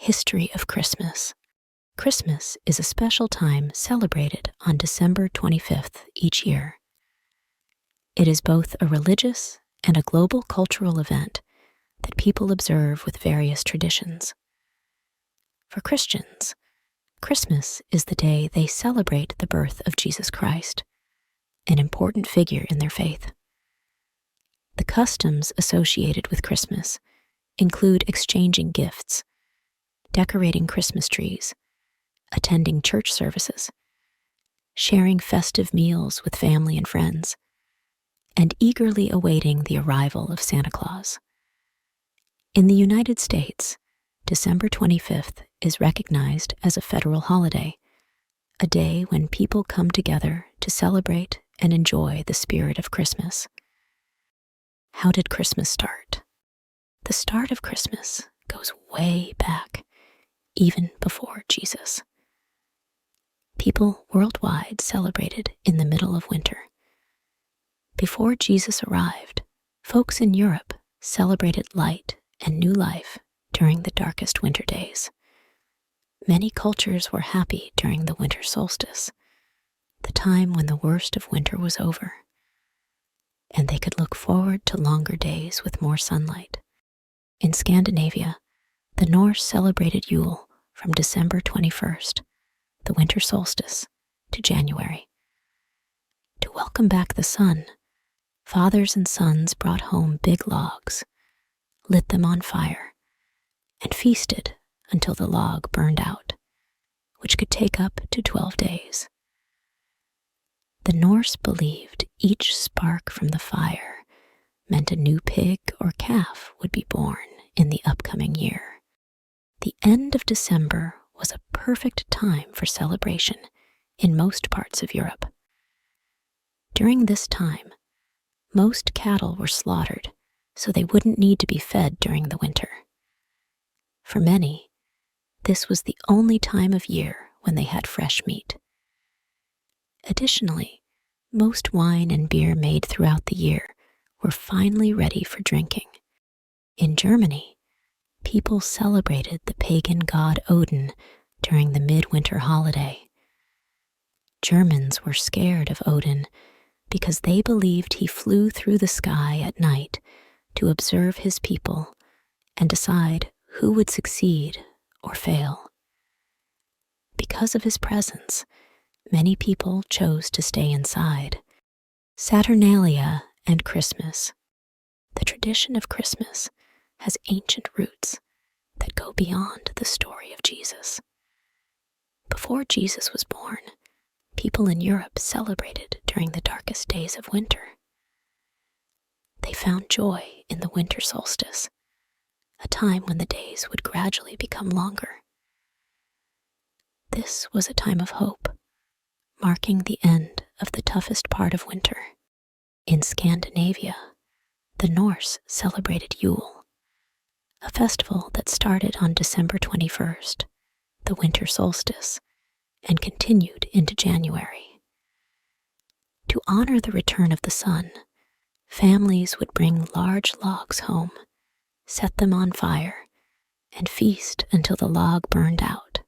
History of Christmas. Christmas is a special time celebrated on December 25th each year. It is both a religious and a global cultural event that people observe with various traditions. For Christians, Christmas is the day they celebrate the birth of Jesus Christ, an important figure in their faith. The customs associated with Christmas include exchanging gifts, decorating Christmas trees, attending church services, sharing festive meals with family and friends, and eagerly awaiting the arrival of Santa Claus. In the United States, December 25th is recognized as a federal holiday, a day when people come together to celebrate and enjoy the spirit of Christmas. How did Christmas start? The start of Christmas goes way back, even before Jesus. People worldwide celebrated in the middle of winter. Before Jesus arrived, folks in Europe celebrated light and new life during the darkest winter days. Many cultures were happy during the winter solstice, the time when the worst of winter was over, and they could look forward to longer days with more sunlight. In Scandinavia, the Norse celebrated Yule from December 21st, the winter solstice, to January. To welcome back the sun, fathers and sons brought home big logs, lit them on fire, and feasted until the log burned out, which could take up to 12 days. The Norse believed each spark from the fire meant a new pig or calf would be born in the upcoming year. The end of December was a perfect time for celebration in most parts of Europe. During this time, most cattle were slaughtered so they wouldn't need to be fed during the winter. For many, this was the only time of year when they had fresh meat. Additionally, most wine and beer made throughout the year were finally ready for drinking. In Germany, people celebrated the pagan god Odin during the midwinter holiday. Germans were scared of Odin because they believed he flew through the sky at night to observe his people and decide who would succeed or fail. Because of his presence, many people chose to stay inside. Saturnalia and Christmas. The tradition of Christmas has ancient roots that go beyond the story of Jesus. Before Jesus was born, people in Europe celebrated during the darkest days of winter. They found joy in the winter solstice, a time when the days would gradually become longer. This was a time of hope, marking the end of the toughest part of winter. In Scandinavia, the Norse celebrated Yule, a festival that started on December 21st, the winter solstice, and continued into January. To honor the return of the sun, families would bring large logs home, set them on fire, and feast until the log burned out,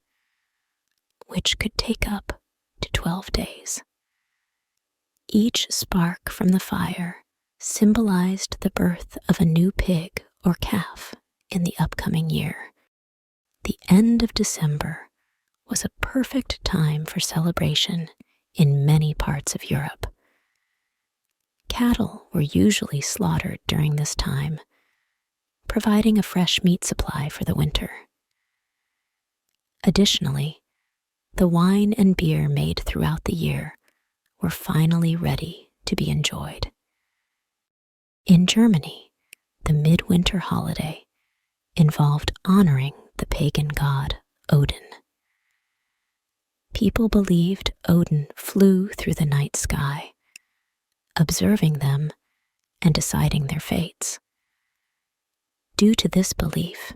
which could take up to 12 days. Each spark from the fire symbolized the birth of a new pig or calf in the upcoming year. The end of December was a perfect time for celebration in many parts of Europe. Cattle were usually slaughtered during this time, providing a fresh meat supply for the winter. Additionally, the wine and beer made throughout the year were finally ready to be enjoyed. In Germany, the midwinter holiday involved honoring the pagan god Odin. People believed Odin flew through the night sky, observing them and deciding their fates. Due to this belief,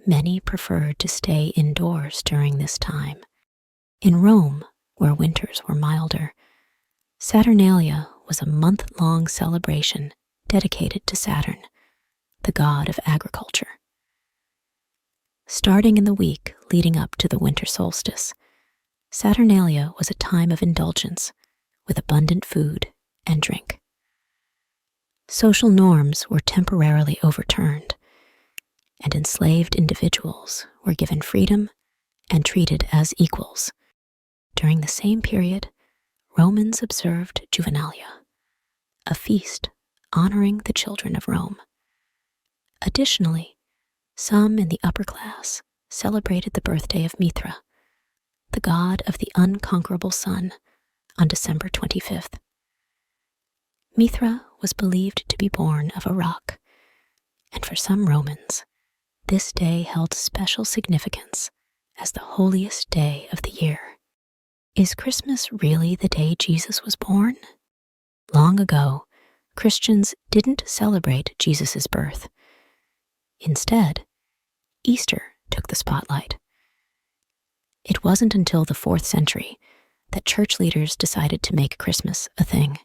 many preferred to stay indoors during this time. In Rome, where winters were milder, Saturnalia was a month-long celebration dedicated to Saturn, the god of agriculture. Starting in the week leading up to the winter solstice, Saturnalia was a time of indulgence with abundant food and drink. Social norms were temporarily overturned, and enslaved individuals were given freedom and treated as equals. During the same period, Romans observed Juvenalia, a feast honoring the children of Rome. Additionally, some in the upper class celebrated the birthday of Mithra, the god of the unconquerable sun, on December 25th. Mithra was believed to be born of a rock, and for some Romans, this day held special significance as the holiest day of the year. Is Christmas really the day Jesus was born? Long ago, Christians didn't celebrate Jesus' birth. Instead, Easter took the spotlight. It wasn't until the 4th century that church leaders decided to make Christmas a thing.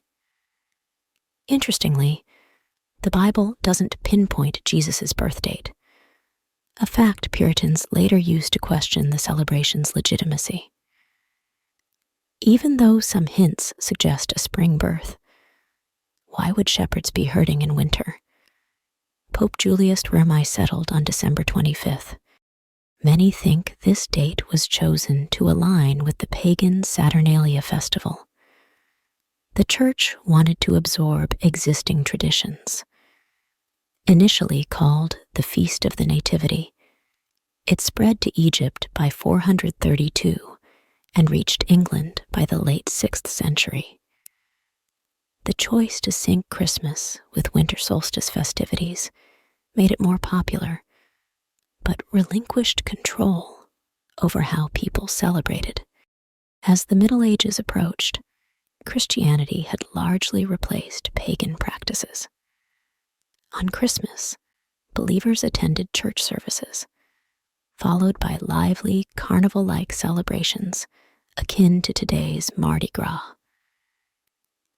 Interestingly, the Bible doesn't pinpoint Jesus' birth date, a fact Puritans later used to question the celebration's legitimacy. Even though some hints suggest a spring birth, why would shepherds be herding in winter? Pope Julius settled on December 25th. Many think this date was chosen to align with the pagan Saturnalia festival. The church wanted to absorb existing traditions. Initially called the Feast of the Nativity, it spread to Egypt by 432 and reached England by the late 6th century. The choice to sync Christmas with winter solstice festivities made it more popular, but relinquished control over how people celebrated. As the Middle Ages approached, Christianity had largely replaced pagan practices. On Christmas, believers attended church services, followed by lively carnival-like celebrations akin to today's Mardi Gras.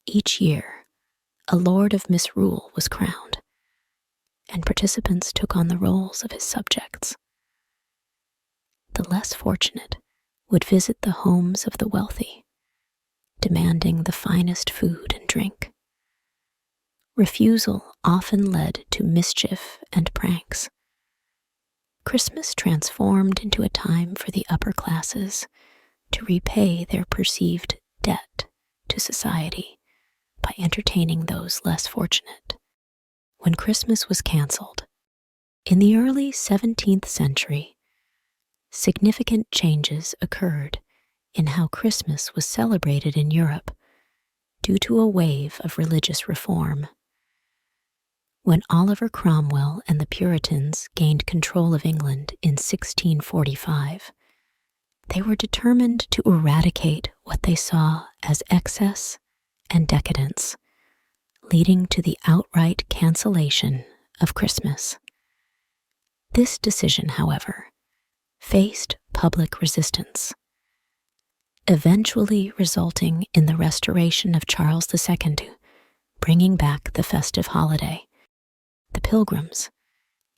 Each year, a lord of misrule was crowned, and participants took on the roles of his subjects. The less fortunate would visit the homes of the wealthy, demanding the finest food and drink. Refusal often led to mischief and pranks. Christmas transformed into a time for the upper classes to repay their perceived debt to society by entertaining those less fortunate. When Christmas was canceled, in the early 17th century, significant changes occurred in how Christmas was celebrated in Europe due to a wave of religious reform. When Oliver Cromwell and the Puritans gained control of England in 1645, they were determined to eradicate what they saw as excess and decadence, leading to the outright cancellation of Christmas. This decision, however, faced public resistance, eventually resulting in the restoration of Charles II, bringing back the festive holiday. The Pilgrims,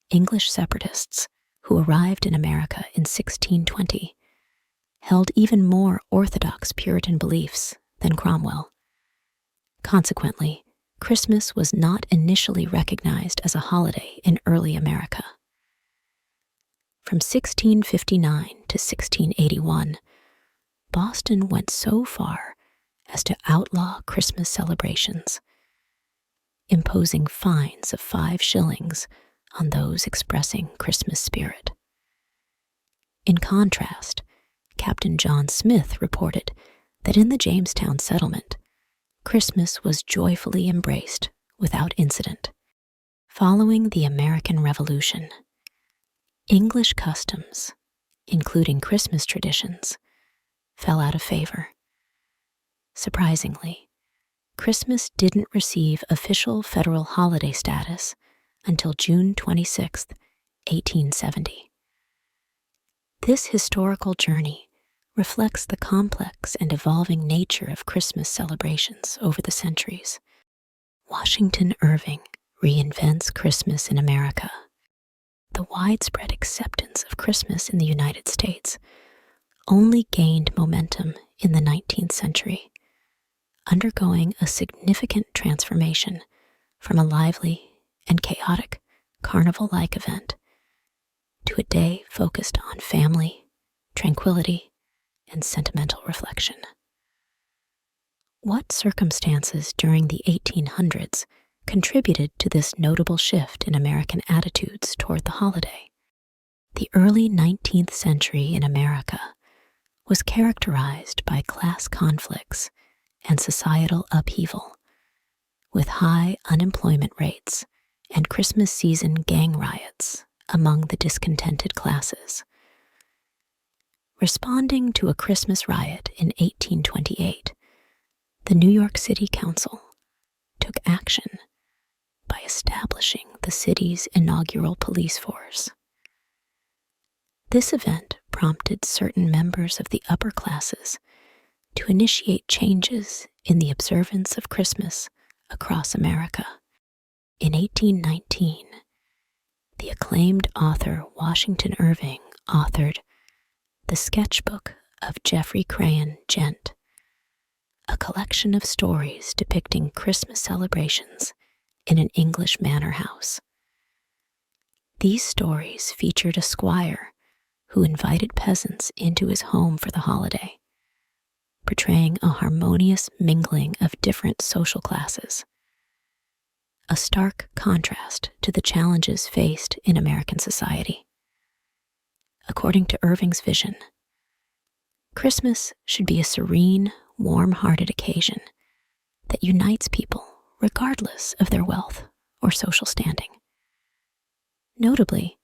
English separatists who arrived in America in 1620, held even more orthodox Puritan beliefs than Cromwell. Consequently, Christmas was not initially recognized as a holiday in early America. From 1659 to 1681, Boston went so far as to outlaw Christmas celebrations, imposing fines of 5 shillings on those expressing Christmas spirit. In contrast, Captain John Smith reported that in the Jamestown settlement, Christmas was joyfully embraced without incident. Following the American Revolution, English customs, including Christmas traditions, fell out of favor. Surprisingly, Christmas didn't receive official federal holiday status until June 26, 1870. This historical journey reflects the complex and evolving nature of Christmas celebrations over the centuries. Washington Irving reinvents Christmas in America. the widespread acceptance of Christmas in the United States only gained momentum in the 19th century, undergoing a significant transformation from a lively and chaotic carnival-like event to a day focused on family, tranquility, and sentimental reflection. What circumstances during the 1800s contributed to this notable shift in American attitudes toward the holiday? The early 19th century in America was characterized by class conflicts and societal upheaval, with high unemployment rates and Christmas season gang riots among the discontented classes. Responding to a Christmas riot in 1828, the New York City Council took action by establishing the city's inaugural police force. This event prompted certain members of the upper classes to initiate changes in the observance of Christmas across America. In 1819, the acclaimed author Washington Irving authored The Sketchbook of Geoffrey Crayon Gent, a collection of stories depicting Christmas celebrations in an English manor house. These stories featured a squire who invited peasants into his home for the holiday, portraying a harmonious mingling of different social classes, a stark contrast to the challenges faced in American society. According to Irving's vision, Christmas should be a serene, warm-hearted occasion that unites people regardless of their wealth or social standing. Notably,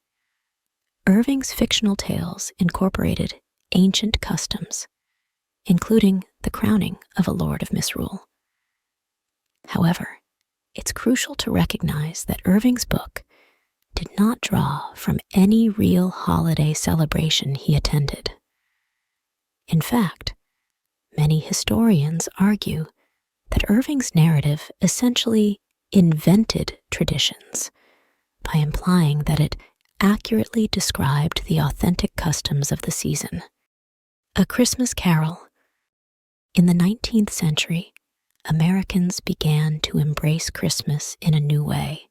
Irving's fictional tales incorporated ancient customs, including the crowning of a Lord of Misrule. However, it's crucial to recognize that Irving's book did not draw from any real holiday celebration he attended. In fact, many historians argue that Irving's narrative essentially invented traditions by implying that it accurately described the authentic customs of the season. A Christmas Carol. In the 19th century, Americans began to embrace Christmas in a new way,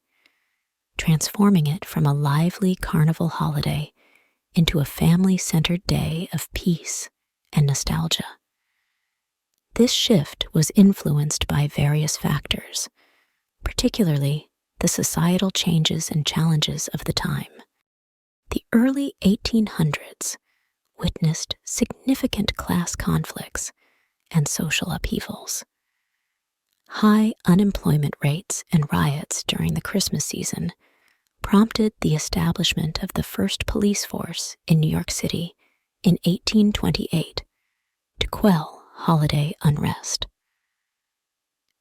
transforming it from a lively carnival holiday into a family-centered day of peace and nostalgia. This shift was influenced by various factors, particularly the societal changes and challenges of the time. The early 1800s witnessed significant class conflicts and social upheavals. High unemployment rates and riots during the Christmas season prompted the establishment of the first police force in New York City in 1828 to quell holiday unrest.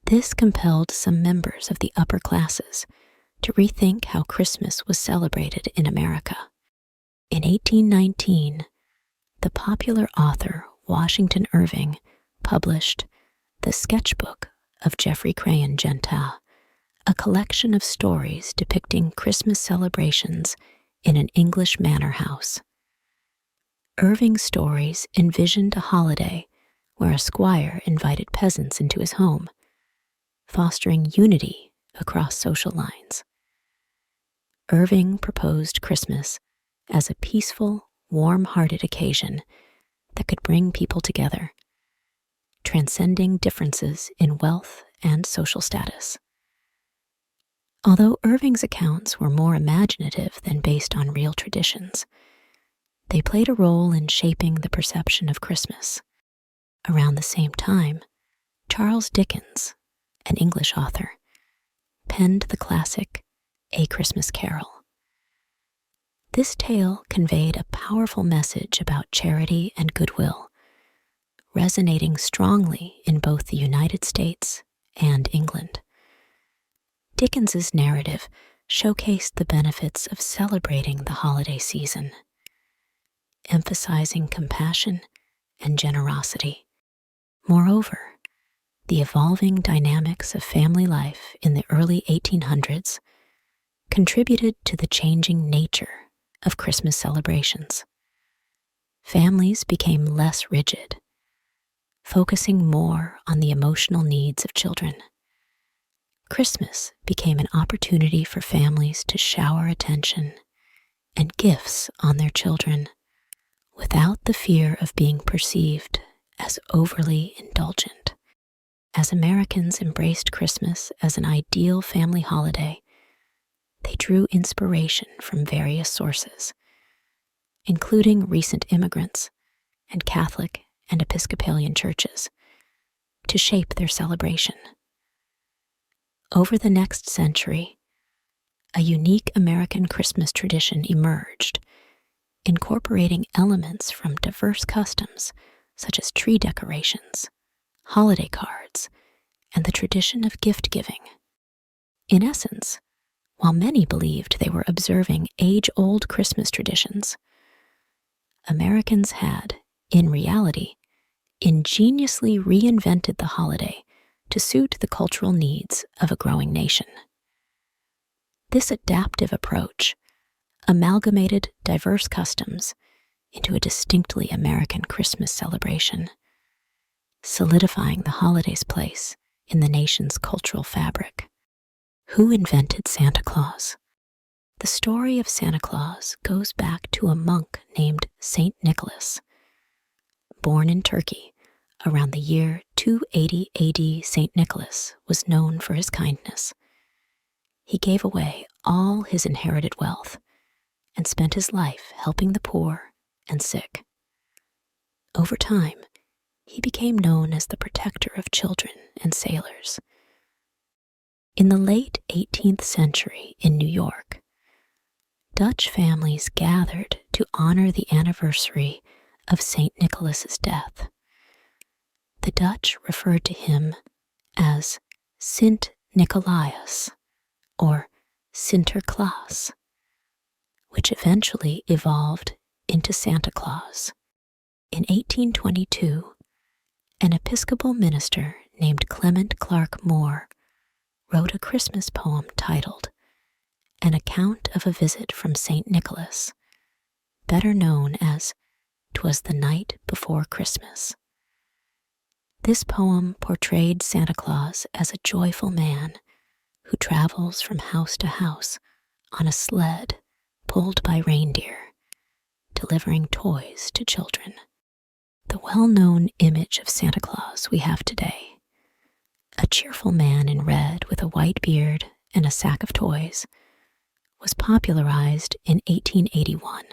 This compelled some members of the upper classes to rethink how Christmas was celebrated in America. In 1819, the popular author Washington Irving published The Sketchbook of Geoffrey Crayon Gent, a collection of stories depicting Christmas celebrations in an English manor house. Irving's stories envisioned a holiday where a squire invited peasants into his home, fostering unity across social lines. Irving proposed Christmas as a peaceful, warm-hearted occasion that could bring people together, transcending differences in wealth and social status. Although Irving's accounts were more imaginative than based on real traditions, they played a role in shaping the perception of Christmas. Around the same time, Charles Dickens, an English author, penned the classic A Christmas Carol. This tale conveyed a powerful message about charity and goodwill, resonating strongly in both the United States and England. Dickens's narrative showcased the benefits of celebrating the holiday season, emphasizing compassion and generosity. Moreover, the evolving dynamics of family life in the early 1800s contributed to the changing nature of Christmas celebrations. Families became less rigid, focusing more on the emotional needs of children. Christmas became an opportunity for families to shower attention and gifts on their children without the fear of being perceived as overly indulgent. As Americans embraced Christmas as an ideal family holiday, they drew inspiration from various sources, including recent immigrants and Catholic and Episcopalian churches, to shape their celebration. Over the next century, a unique American Christmas tradition emerged, incorporating elements from diverse customs such as tree decorations, holiday cards, and the tradition of gift-giving. In essence, while many believed they were observing age-old Christmas traditions, Americans had, in reality, ingeniously reinvented the holiday to suit the cultural needs of a growing nation. This adaptive approach amalgamated diverse customs into a distinctly American Christmas celebration, solidifying the holiday's place in the nation's cultural fabric. Who invented Santa Claus? The story of Santa Claus goes back to a monk named Saint Nicholas. Born in Turkey around the year 280 AD, Saint Nicholas was known for his kindness. He gave away all his inherited wealth and spent his life helping the poor and sick. Over time, he became known as the protector of children and sailors. In the late 18th century in New York, Dutch families gathered to honor the anniversary of Saint Nicholas's death. The Dutch referred to him as Sint Nicolaas or Sinterklaas, which eventually evolved into Santa Claus. In 1822, an Episcopal minister named Clement Clark Moore wrote a Christmas poem titled An Account of a Visit from St. Nicholas, better known as "'Twas the Night Before Christmas." This poem portrayed Santa Claus as a joyful man who travels from house to house on a sled pulled by reindeer, delivering toys to children. The well-known image of Santa Claus we have today, a cheerful man in red with a white beard and a sack of toys, was popularized in 1881.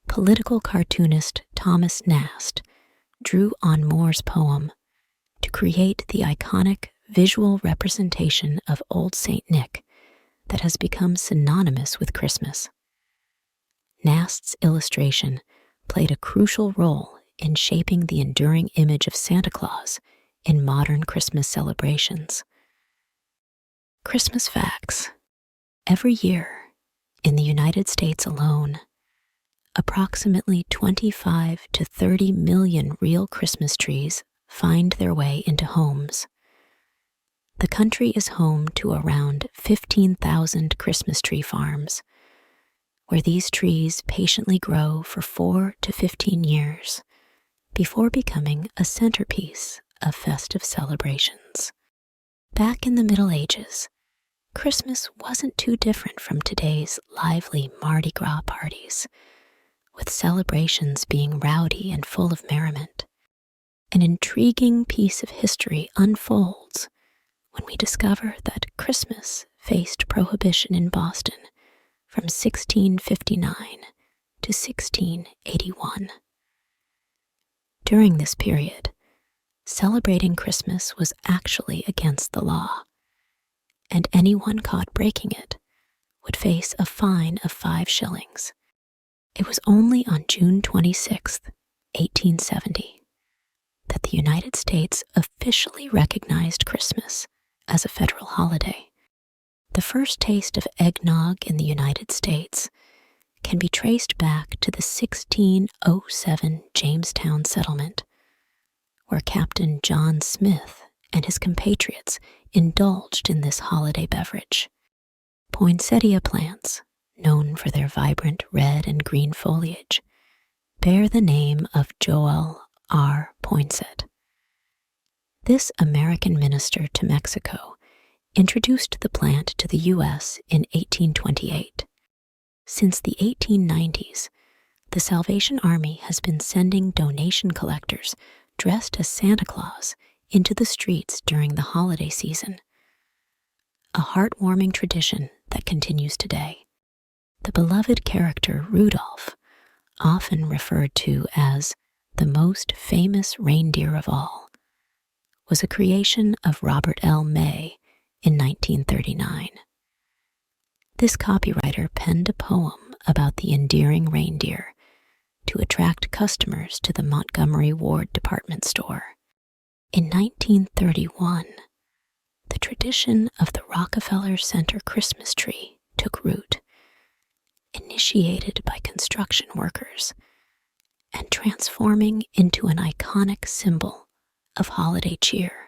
Political cartoonist Thomas Nast drew on Moore's poem to create the iconic visual representation of Old Saint Nick that has become synonymous with Christmas. Nast's illustration played a crucial role in shaping the enduring image of Santa Claus in modern Christmas celebrations. Christmas facts. Every year, in the United States alone, approximately 25 to 30 million real Christmas trees find their way into homes. The country is home to around 15,000 Christmas tree farms, where these trees patiently grow for 4 to 15 years before becoming a centerpiece of festive celebrations. Back in the Middle Ages, Christmas wasn't too different from today's lively Mardi Gras parties, with celebrations being rowdy and full of merriment. An intriguing piece of history unfolds when we discover that Christmas faced prohibition in Boston from 1659 to 1681. During this period, celebrating Christmas was actually against the law, and anyone caught breaking it would face a fine of 5 shillings. It was only on June 26, 1870, that the United States officially recognized Christmas as a federal holiday. The first taste of eggnog in the United States can be traced back to the 1607 Jamestown settlement, where Captain John Smith and his compatriots indulged in this holiday beverage. Poinsettia plants, known for their vibrant red and green foliage, bear the name of Joel R. Poinsett. This American minister to Mexico introduced the plant to the U.S. in 1828. Since the 1890s, the Salvation Army has been sending donation collectors dressed as Santa Claus into the streets during the holiday season, a heartwarming tradition that continues today. The beloved character Rudolph, often referred to as the most famous reindeer of all, was a creation of Robert L. May in 1939. This copywriter penned a poem about the endearing reindeer to attract customers to the Montgomery Ward department store. In 1931, the tradition of the Rockefeller Center Christmas tree took root, initiated by construction workers and transforming into an iconic symbol of holiday cheer.